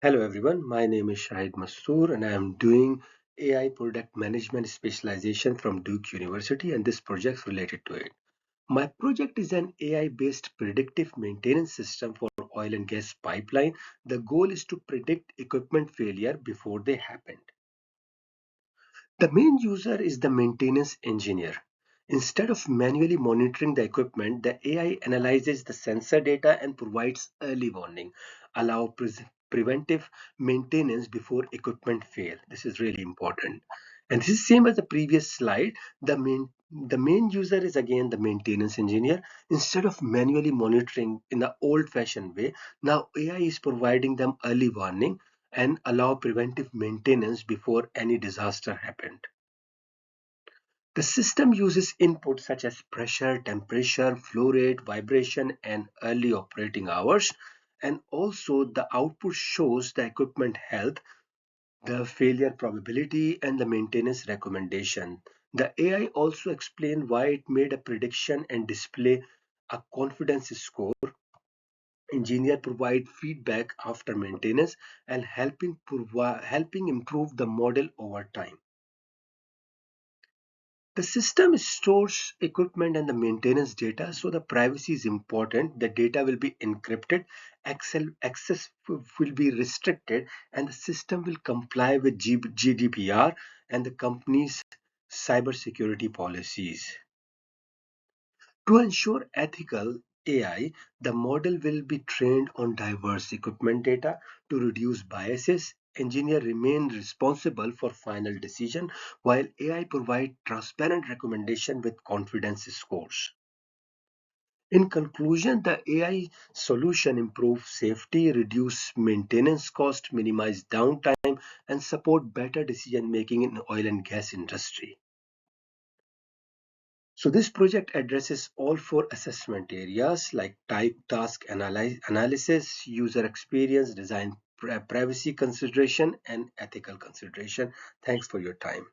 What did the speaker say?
Hello everyone, my name is Shahid Mastoor and I am doing AI product management specialization from Duke University and this project is related to it. My project is an AI-based predictive maintenance system for oil and gas pipeline. The goal is to predict equipment failure before they happen. The main user is the maintenance engineer. Instead of manually monitoring the equipment, the AI analyzes the sensor data and provides early warning, allow preventive maintenance before equipment fail. This is really important. And this is same as the previous slide. The main user is again the maintenance engineer. Instead of manually monitoring in the old-fashioned way, now AI is providing them early warning and allow preventive maintenance before any disaster happened. The system uses inputs such as pressure, temperature, flow rate, vibration, and early operating hours. And also, the output shows the equipment health, the failure probability, and the maintenance recommendation. The AI also explained why it made a prediction and display a confidence score. Engineer provide feedback after maintenance and helping improve the model over time. The system stores equipment and the maintenance data, so the privacy is important. The data will be encrypted, access will be restricted, and the system will comply with GDPR and the company's cybersecurity policies. To ensure ethical AI, the model will be trained on diverse equipment data to reduce biases. Engineers remain responsible for final decision while AI provide transparent recommendation with confidence scores. In conclusion, the AI solution improves safety, reduce maintenance cost, minimize downtime, and support better decision making in oil and gas industry. So this project addresses all four assessment areas like type task analysis, user experience, design privacy consideration, and ethical consideration. Thanks for your time.